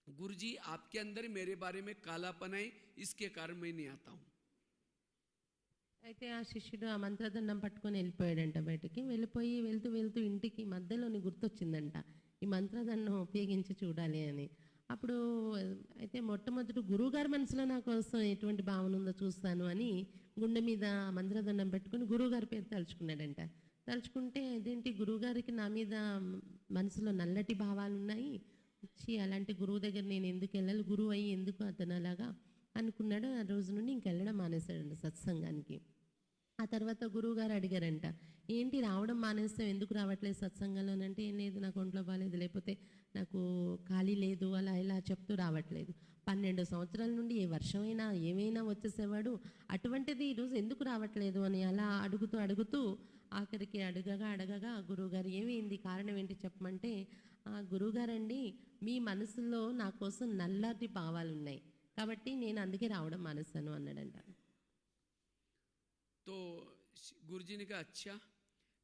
गुरुजी आपके अंदर मेरे बारे में कालापन है, इसके कारण मैं नहीं आता हूं। అయితే ఆ శిష్యుడు ఆ మంత్రదండం పట్టుకొని వెళ్ళిపోయాడంట. బయటకి వెళ్ళిపోయి వెళ్తూ వెళ్తూ ఇంటికి మధ్యలోని గుర్తొచ్చిందంట, ఈ మంత్రదండం ఉపయోగించి చూడాలి అని. అప్పుడు అయితే మొట్టమొదటి గురువుగారి మనసులో నా కోసం ఎటువంటి భావన ఉందో చూస్తాను అని గుండె మీద మంత్రదండం పెట్టుకొని గురువుగారి పేరు తలుచుకున్నాడంట. తలుచుకుంటే అదేంటి గురువుగారికి నా మీద మనసులో నల్లటి భావాలు ఉన్నాయి, అలాంటి గురువు దగ్గర నేను ఎందుకు వెళ్ళాలి, గురువు అయ్యి ఎందుకు అతను అలాగా అనుకున్నాడు. ఆ రోజు నుండి ఇంకెళ్ళడం మానేశాడంట సత్సంగానికి. ఆ తర్వాత గురువుగారు అడిగారంట, ఏంటి రావడం మానేస్తావు, ఎందుకు రావట్లేదు సత్సంగంలోనంటే, ఏం లేదు నాకు ఒంట్లో బాగాలేదు, లేకపోతే నాకు ఖాళీ లేదు, అలా ఇలా చెప్తూ రావట్లేదు. 12 సంవత్సరాల నుండి ఏ వర్షమైనా ఏమైనా వచ్చేసేవాడు, అటువంటిది ఈరోజు ఎందుకు రావట్లేదు అని అలా అడుగుతూ అడుగుతూ ఆఖరికి అడగగా గురువుగారు ఏమైంది, కారణం ఏంటి చెప్పమంటే, గురువుగారండి మీ మనసులో నా కోసం నల్లటి భావాలు ఉన్నాయి కాబట్టి నేను అందుకే రావడం మానేస్తాను అన్నాడంట. तो गुरुजी ने कहा अच्छा,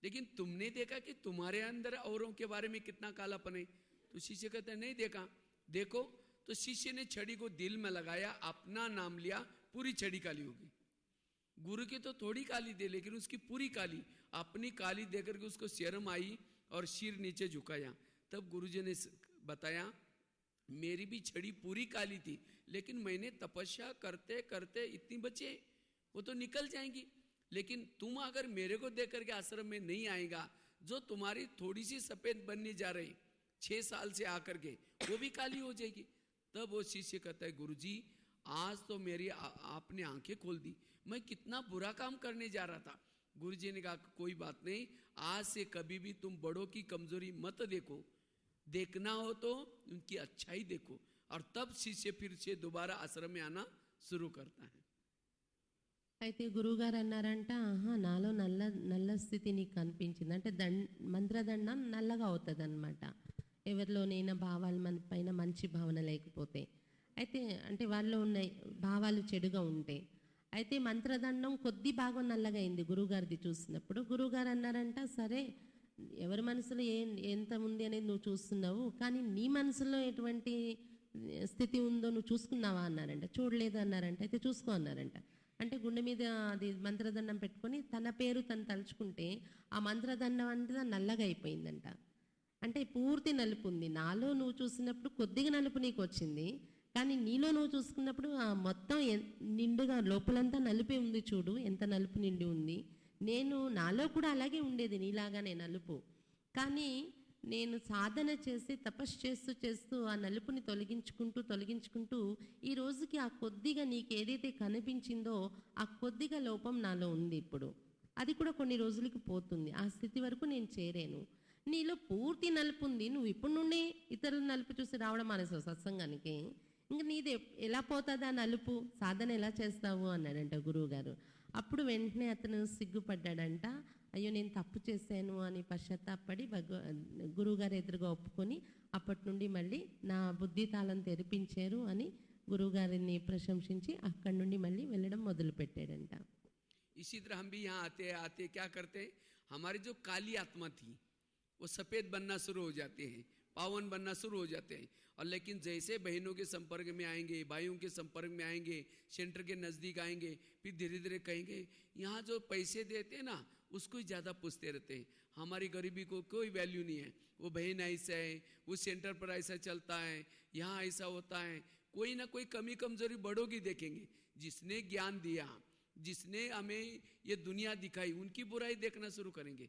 लेकिन तुमने देखा कि तुम्हारे अंदर औरों के बारे में कितना कालापन है? तो शिष्य कहता है नहीं देखा। देखो तो शिष्य ने छड़ी को दिल में लगाया, अपना नाम लिया, पूरी छड़ी काली होगी। गुरु की तो थोड़ी काली थी लेकिन उसकी पूरी काली, अपनी काली देकर के उसको शर्म आई और सिर नीचे झुकाया। तब गुरुजी ने बताया मेरी भी छड़ी पूरी काली थी, लेकिन मैंने तपस्या करते करते इतनी बचे, वो तो निकल जाएंगी, लेकिन तुम अगर मेरे को देख करके आश्रम में नहीं आएगा, जो तुम्हारी थोड़ी सी सफेद बनने जा रही 6 साल से आकर के वो भी काली हो जाएगी। तब वो शिष्य कहता है गुरुजी आज तो मेरी आपने आंखें खोल दी, मैं कितना बुरा काम करने जा रहा था। गुरुजी ने कहा कोई बात नहीं, आज से कभी भी तुम बड़ों की कमजोरी मत देखो, देखना हो तो उनकी अच्छाई देखो। और तब शिष्य फिर से दोबारा आश्रम में आना शुरू करता है। అయితే గురువుగారు అన్నారంట, నాలో నల్ల స్థితి నీకు కనిపించింది అంటే మంత్రదండం నల్లగా అవుతుంది అనమాట, ఎవరిలోనైనా భావాలు మన పైన మంచి భావన లేకపోతే, అయితే అంటే వాళ్ళలో ఉన్న భావాలు చెడుగా ఉంటే, అయితే మంత్రదండం కొద్ది భాగం నల్లగా అయింది గురువుగారిది చూసినప్పుడు. గురువుగారు అన్నారంట సరే ఎవరి మనసులో ఎంత ఉంది అనేది నువ్వు చూస్తున్నావు, కానీ నీ మనసులో ఎటువంటి స్థితి ఉందో నువ్వు చూసుకున్నావా అన్నారంట. చూడలేదు అన్నారంట. అయితే చూసుకో అన్నారంట. అంటే గుండె మీద అది మంత్రదండం పెట్టుకొని తన పేరు తను తలుచుకుంటే ఆ మంత్రదండం అంతా నల్లగా అయిపోయిందంట. అంటే పూర్తి నలుపు ఉంది. నాలో నువ్వు చూసినప్పుడు కొద్దిగా నలుపు నీకు వచ్చింది, కానీ నీలో నువ్వు చూసుకున్నప్పుడు ఆ మొత్తం నిండుగా లోపలంతా నలుపే ఉంది. చూడు ఎంత నలుపు నిండి ఉంది. నాలో కూడా అలాగే ఉండేది నీలాగానే నలుపు, కానీ నేను సాధన చేసి తపస్సు చేస్తూ ఆ నలుపుని తొలగించుకుంటూ ఈ రోజుకి ఆ కొద్దిగా నీకు ఏదైతే కనిపించిందో ఆ కొద్దిగా లోపం నాలో ఉంది. ఇప్పుడు అది కూడా కొన్ని రోజులకి పోతుంది. ఆ స్థితి వరకు నేను చేరాను. నీలో పూర్తి నలుపు ఉంది. నువ్వు ఇప్పుడు నుండి ఇతరుల నలుపు చూసి రావడం మానేసావు సత్సంగానికి. ఇంకా నీది ఎలా పోతుందా నలుపు? సాధన ఎలా చేస్తావు అన్నాడంట గురువు గారు. అప్పుడు వెంటనే అతను సిగ్గుపడ్డాడంట. అయ్యో నేను తప్పు చేశాను అని పశ్చాత్తాపడి గురువుగారు ఎదురుగా ఒప్పుకొని అప్పటి నుండి మళ్ళీ నా బుద్ధి తాళం తెరిపించారు అని గురువుగారిని ప్రశంసించి అక్కడి నుండి మళ్ళీ వెళ్ళడం మొదలు పెట్టాడంట. इसी तरह हम भी यहाँ आते आते क्या करते हैं, हमारी जो काली आत्मा थी वो सफ़ेद बनना शुरू हो जाते हैं, पावन बनना शुरू हो जाते हैं. और लेकिन जैसे बहनों के संपर्क में आएंगे, भाइयों के संपर्क में आएंगे, सेंटर के नज़दीक आएंगे, फिर धीरे धीरे कहेंगे यहाँ जो पैसे देते हैं ना उसको ही ज़्यादा पूछते रहते हैं, हमारी गरीबी को कोई वैल्यू नहीं है. वो बहन ऐसा है, वो सेंटर पर ऐसा चलता है, यहाँ ऐसा होता है. कोई ना कोई कमी कमजोरी बड़ों की देखेंगे. जिसने ज्ञान दिया, जिसने हमें ये दुनिया दिखाई, उनकी बुराई देखना शुरू करेंगे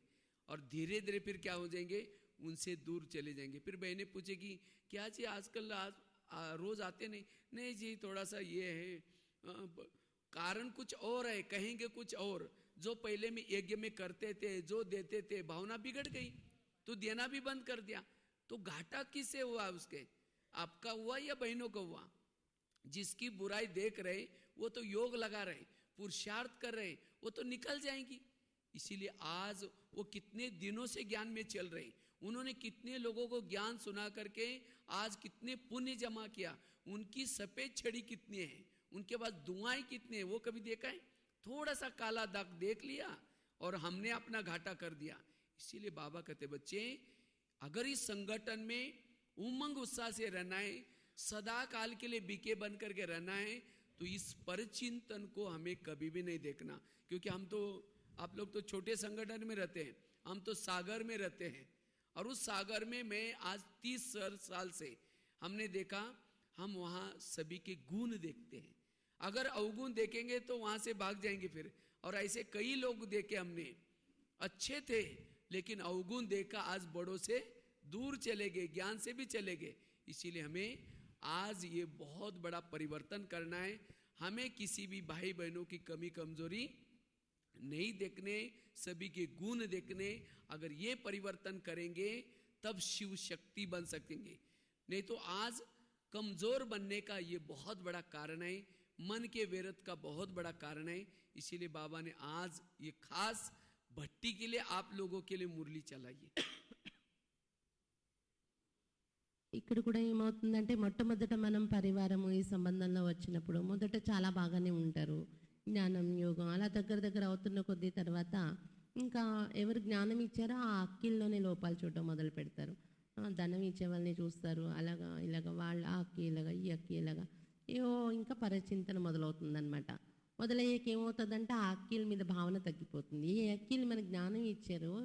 और धीरे धीरे फिर क्या हो जाएंगे, उनसे दूर चले जाएंगे. फिर बहनें पूछेगी क्या जी आजकल रोज आते नहीं जी, थोड़ा सा ये है, कारण कुछ और है, कहेंगे कुछ और. जो पहले में यज्ञ में करते थे, जो देते थे, भावना बिगड़ गई तो देना भी बंद कर दिया. तो घाटा किससे हुआ? उसके आपका हुआ या बहनों का हुआ? जिसकी बुराई देख रहे वो तो योग लगा रहे, पुरुषार्थ कर रहे, वो तो निकल जाएंगी. इसीलिए आज वो कितने दिनों से ज्ञान में चल रहे, उन्होंने कितने लोगों को ज्ञान सुना करके आज कितने पुण्य जमा किया, उनकी सफ़ेद छड़ी कितनी है, उनके पास दुआएं कितने हैं, वो कभी देखा है? थोड़ा सा काला दाग देख लिया और हमने अपना घाटा कर दिया. इसीलिए बाबा कहते बच्चे अगर इस संगठन में उमंग उत्साह से रहना है, सदा काल के लिए बीके बन करके रहना है, तो इस परचिंतन को हमें कभी भी नहीं देखना. क्योंकि हम तो, आप लोग तो छोटे संगठन में रहते हैं, हम तो सागर में रहते हैं. और उस सागर में मैं आज 30 साल से हमने देखा, हम वहाँ सभी के गुण देखते हैं. अगर अवगुण देखेंगे तो वहाँ से भाग जाएंगे फिर. और ऐसे कई लोग देखे हमने, अच्छे थे लेकिन अवगुण देखा आज बड़ों से दूर चले गए, ज्ञान से भी चले गए. इसीलिए हमें आज ये बहुत बड़ा परिवर्तन करना है. हमें किसी भी भाई बहनों की कमी कमजोरी नहीं देखने, सभी के गुण देखने. अगर ये परिवर्तन करेंगे तब शिव शक्ति बन सकेंगे. नहीं तो आज कमजोर बनने का ये बहुत बड़ा कारण है, मन के वैरत का बहुत बड़ा कारण है. इसीलिए बाबा ने आज ये खास भट्टी के लिए आप लोगों के लिए मुरली चलाई है. ఇక్కడ కూడా ఏమవుతుందంటే మొట్టమొదట మనం పరివారము ఈ సంబంధంలో వచ్చినప్పుడు మొదట చాలా బాగానే ఉంటారు, జ్ఞానం యోగం అలా దగ్గర అవుతున్న కొద్ది తర్వాత ఇంకా ఎవరు జ్ఞానం ఇచ్చారో ఆ అక్కిల్లోనే లోపాలు చూడడం మొదలు పెడతారు. ధనం ఇచ్చే వాళ్ళని చూస్తారు, అలాగా ఇలాగా వాళ్ళ ఆ అక్కి ఇలాగా ఈ అక్కి ఇలాగా ఇంకా పరచింతన మొదలవుతుందన్నమాట. మొదలయ్యాక ఏమవుతుందంటే ఆ అక్కిల మీద భావన తగ్గిపోతుంది. ఏ అక్కిలు మన జ్ఞానం ఇచ్చారో,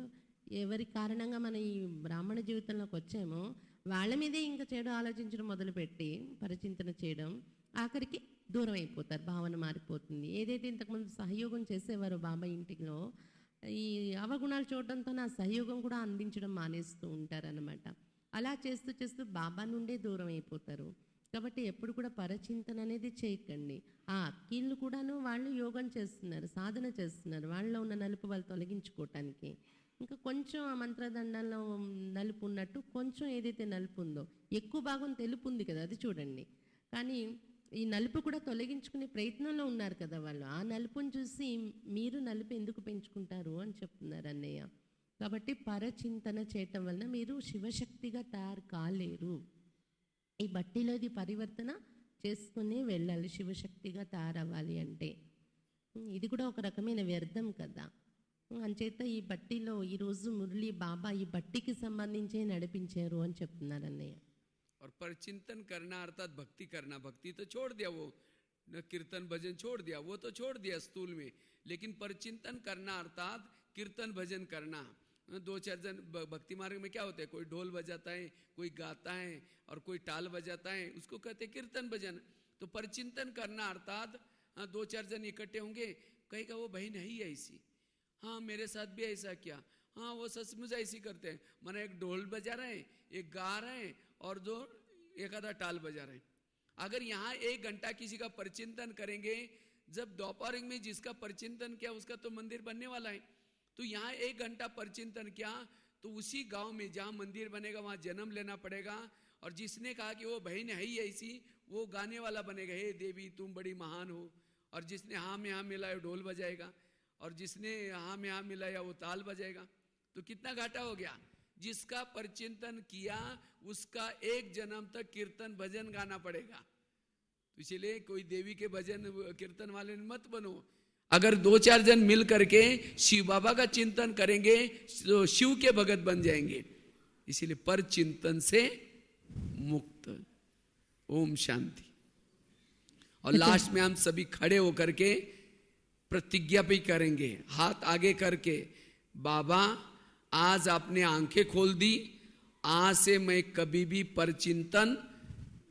ఎవరి కారణంగా మన ఈ బ్రాహ్మణ జీవితంలోకి వచ్చామో వాళ్ళ మీదే ఇంకా చెడు ఆలోచించడం మొదలుపెట్టి పరచింతన చేయడం, ఆఖరికి దూరం అయిపోతారు, భావన మారిపోతుంది. ఏదైతే ఇంతకుముందు సహయోగం చేసేవారో బాబా ఇంటిలో, ఈ అవగుణాలు చూడడంతో నా సహయోగం కూడా అందించడం మానేస్తూ ఉంటారన్నమాట. అలా చేస్తూ బాబా నుండే దూరం అయిపోతారు. కాబట్టి ఎప్పుడు కూడా పరచింతన అనేది చేయకండి. ఆ అక్కీళ్ళు కూడాను వాళ్ళు యోగం చేస్తున్నారు, సాధన చేస్తున్నారు, వాళ్ళలో ఉన్న నలుపు వాళ్ళు తొలగించుకోవటానికి. ఇంకా కొంచెం ఆ మంత్రదండంలో నలుపు ఉన్నట్టు కొంచెం ఏదైతే నలుపు ఉందో, ఎక్కువ భాగం తెలుపు ఉంది కదా అది చూడండి. కానీ ఈ నలుపు కూడా తొలగించుకునే ప్రయత్నంలో ఉన్నారు కదా వాళ్ళు. ఆ నలుపుని చూసి మీరు నలుపు ఎందుకు పెంచుకుంటారు అని చెప్తున్నారు అన్నయ్య. కాబట్టి పరచింతన చేయటం వలన మీరు శివశక్తిగా తయారు కాలేరు. ఈ బట్టిలోది పరివర్తన చేసుకుని వెళ్ళాలి శివశక్తిగా తయారవ్వాలి అంటే. ఇది కూడా ఒక రకమైన వ్యర్థం కదా. అంచేత ఈ బట్టిలో ఈరోజు మురళి బాబా ఈ బట్టికి సంబంధించే నడిపించారు అని చెప్తున్నారు అన్నయ్య. और पर चिंतन करना अर्थात भक्ति करना, भक्ति तो छोड़ दिया, वो न कीर्तन भजन छोड़ दिया, वो तो छोड़ दिया स्थूल में, लेकिन पर चिंतन करना अर्थात कीर्तन भजन करना. दो चार जन भक्ति मार्ग में क्या होता है, कोई ढोल बजाता है, कोई गाता है और कोई टाल बजाता है, उसको कहते हैं कीर्तन भजन. तो पर चिंतन करना अर्थात दो चार जन इकट्ठे होंगे, कहेगा वो बहन है ही ऐसी, हाँ मेरे साथ भी ऐसा किया, हाँ वो सचमुच ऐसी करते हैं. माना एक ढोल बजा रहे हैं, एक गा रहे हैं और दो एक आधा टाल बजा रहे हैं. अगर यहाँ 1 घंटा किसी का परिचिंतन करेंगे, जब दोपहर में जिसका परिचिंतन किया उसका तो मंदिर बनने वाला है, तो यहाँ 1 घंटा परिचिंतन किया तो उसी गांव में जहाँ मंदिर बनेगा वहाँ जन्म लेना पड़ेगा. और जिसने कहा कि वो बहन है ही ऐसी, वो गाने वाला बनेगा, हे देवी तुम बड़ी महान हो. और जिसने हाँ में हाँ मिलाया वो ढोल बजाएगा, और जिसने हाँ में हाँ मिलाया वो ताल बजाएगा. तो कितना घाटा हो गया. जिसका परिचिंतन किया उसका 1 जन्म तक कीर्तन भजन गाना पड़ेगा. तो इसलिए कोई देवी के भजन कीर्तन वाले मत बनो. अगर 2-4 जन मिल करके शिव बाबा का चिंतन करेंगे तो शिव के भगत बन जाएंगे. इसीलिए पर चिंतन से मुक्त. ओम शांति. और लास्ट में हम सभी खड़े होकर के प्रतिज्ञा भी करेंगे, हाथ आगे करके, बाबा आज आपने आंखें खोल दी, आज से मैं कभी भी परचिंतन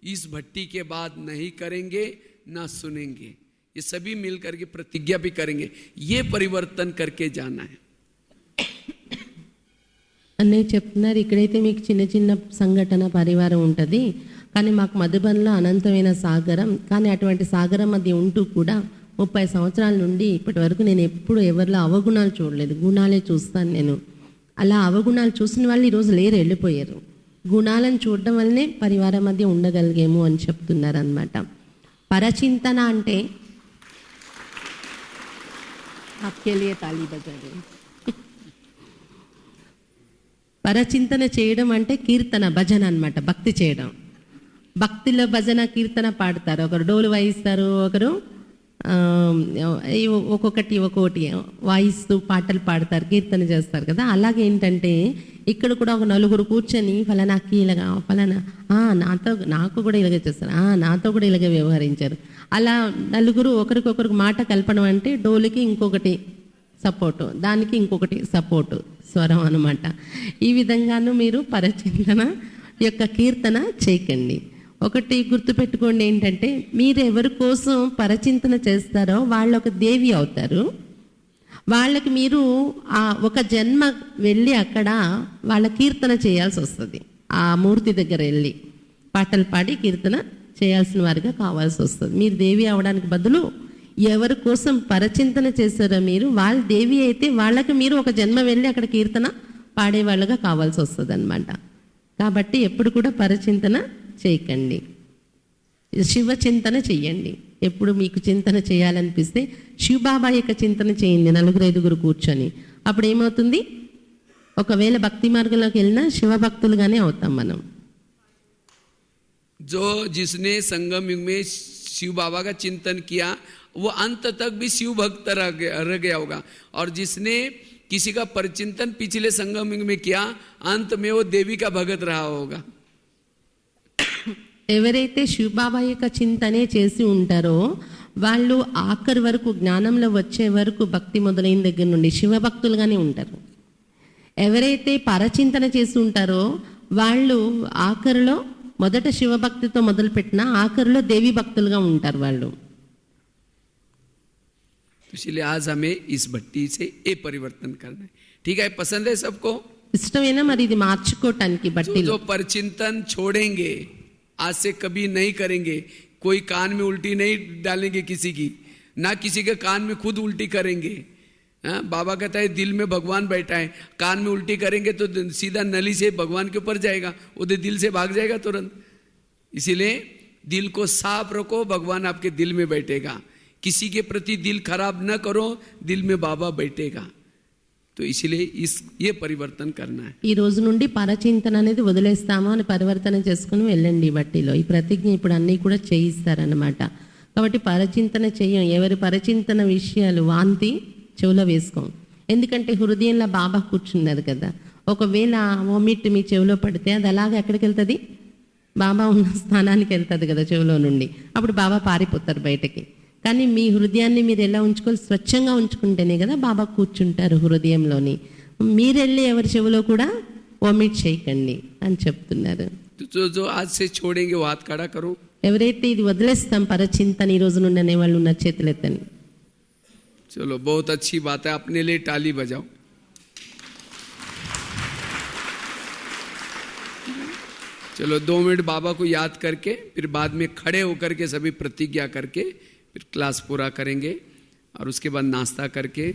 इस भट्टी के बाद नहीं करेंगे ना सुनेंगे. ये सभी मिलकर के प्रतिज्ञा भी करेंगे. ये परिवर्तन करके जाना है. అన్నయ్య చెప్తున్నారు, ఇక్కడైతే మీకు చిన్న చిన్న సంఘటన పరివారం ఉంటుంది, కానీ మాకు మధుబన్లో అనంతమైన సాగరం, కానీ అటువంటి సాగరం అది ఉంటూ కూడా 30 సంవత్సరాల నుండి ఇప్పటి వరకు నేను ఎప్పుడు ఎవరిలో అవగుణాలు చూడలేదు, గుణాలే చూస్తాను నేను. అలా అవగుణాలు చూసిన వాళ్ళు ఈరోజు లేరు, వెళ్ళిపోయారు. గుణాలను చూడడం వల్లనే పరివారం మధ్య ఉండగలిగేమో అని చెప్తున్నారు అనమాట. పరచింతన అంటే आपके लिए ताली बजा रहे. పరచింతన చేయడం అంటే కీర్తన భజన అన్నమాట, భక్తి చేయడం. భక్తిలో భజన కీర్తన పాడతారు, ఒకరు డోలు వాయిస్తారు, ఒకరు ఒక్కొక్కటి వాయిస్తూ పాటలు పాడతారు, కీర్తన చేస్తారు కదా. అలాగే ఏంటంటే ఇక్కడ కూడా ఒక నలుగురు కూర్చొని ఫలానాకి ఇలాగా, ఫలానా నాకు కూడా ఇలాగే చేస్తారు, నాతో కూడా ఇలాగే వ్యవహరించారు. అలా నలుగురు ఒకరికొకరికి మాట కల్పడం అంటే డోలుకి ఇంకొకటి సపోర్టు, దానికి ఇంకొకటి సపోర్టు స్వరం అనమాట. ఈ విధంగాను మీరు పరచింతన యొక్క కీర్తన చేయకండి. ఒకటి గుర్తుపెట్టుకోండి, ఏంటంటే మీరు ఎవరి కోసం పరచింతన చేస్తారో వాళ్ళు ఒక దేవి అవుతారు. వాళ్ళకి మీరు ఒక జన్మ వెళ్ళి అక్కడ వాళ్ళ కీర్తన చేయాల్సి వస్తుంది. ఆ మూర్తి దగ్గర వెళ్ళి పాటలు పాడి కీర్తన చేయాల్సిన వారిగా కావాల్సి వస్తుంది. మీరు దేవి అవడానికి బదులు ఎవరి కోసం పరచింతన చేస్తారో మీరు, వాళ్ళ దేవి అయితే వాళ్ళకి మీరు ఒక జన్మ వెళ్ళి అక్కడ కీర్తన పాడేవాళ్ళుగా కావాల్సి వస్తుంది అన్నమాట. కాబట్టి ఎప్పుడు కూడా పరచింతన చేయకండి, శివ చింతన చెయ్యండి. ఎప్పుడు మీకు చింతన చేయాలనిపిస్తే శివబాబా యొక్క చింతన చేయండి, 4-5 కూర్చొని. అప్పుడు ఏమవుతుంది, ఒకవేళ భక్తి మార్గంలోకి వెళ్ళినా శివభక్తులుగానే అవుతాం మనం. जो जिसने संगम युग में शिव बाबा का चिंतन किया वो अंत तक भी शिव भक्त रह गया होगा. और जिसने किसी का परिचिंतन पिछले संगम युग में किया, अंत में वो देवी का भगत रहा होगा. ఎవరైతే శివబాబా యొక్క చింతనే చేసి ఉంటారో వాళ్ళు ఆఖరి వరకు, జ్ఞానంలో వచ్చే వరకు, భక్తి మొదలైన దగ్గర నుండి శివభక్తులుగానే ఉంటారు. ఎవరైతే పరచింతన చేసి ఉంటారో వాళ్ళు ఆఖరిలో మొదట శివభక్తితో మొదలుపెట్టిన ఆఖరిలో దేవి భక్తులుగా ఉంటారు వాళ్ళు. इसलिए आज हमें इस भट्टी से ये परिवर्तन करना है. ठीक है, पसंद है सबको? ఇష్టమేనా మరి ఇది మార్చుకోవటానికి బట్టిలో? जो परचिंतन छोड़ेंगे, आज से कभी नहीं करेंगे, कोई कान में उल्टी नहीं डालेंगे किसी की, ना किसी के कान में खुद उल्टी करेंगे. बाबा कहता है दिल में भगवान बैठा है, कान में उल्टी करेंगे तो सीधा नली से भगवान के ऊपर जाएगा, उधर दिल से भाग जाएगा तुरंत. इसीलिए दिल को साफ रखो, भगवान आपके दिल में बैठेगा. किसी के प्रति दिल खराब न करो, दिल में बाबा बैठेगा. तो इसलिए ये परिवर्तन करना है. ఈ రోజు నుండి పరచింతన అనేది వదిలేస్తామా అని పరివర్తన చేసుకుని వెళ్ళండి బట్టిలో. ఈ ప్రతిజ్ఞ ఇప్పుడు అన్నీ కూడా చేయిస్తారనమాట. కాబట్టి పరచింతన చెయ్యం. ఎవరి పరచింతన విషయాలు వాంతి చెవులో వేసుకోం. ఎందుకంటే హృదయంలో బాబా కూర్చున్నారు కదా. ఒకవేళ వొమిట్ మీ చెవిలో పడితే అది అలాగే ఎక్కడికి వెళ్తుంది, బాబా ఉన్న స్థానానికి వెళ్తుంది కదా చెవిలో నుండి. అప్పుడు బాబా పారిపోతారు బయటకి. కానీ మీ హృదయాన్ని మీరు ఎలా ఉంచుకోవాలి, స్వచ్ఛంగా ఉంచుకుంటేనే కదా బాబా కూర్చుంటారు హృదయంలోని. మీరెళ్ళి ఎవరి చెవిలో కూడా వొమిట్ చేయకండి అని చెప్తున్నారు. जो जो आज से छोड़ेंगे वो हाथ खड़ा करो. ఎవరైతే ఇది వదిలేస్తాం పరచింతన ఈ రోజు నుండి అనే వాళ్ళు ఉన్న చేతులు ఎత్తండి. चलो बहुत अच्छी बात है, अपने लिए ताली बजाओ. चलो 2 मिनट बाबा को याद करके फिर बाद में खड़े होकर के सभी प्रतिज्ञा करके फिर क्लास पूरा करेंगे और उसके बाद नाश्ता करके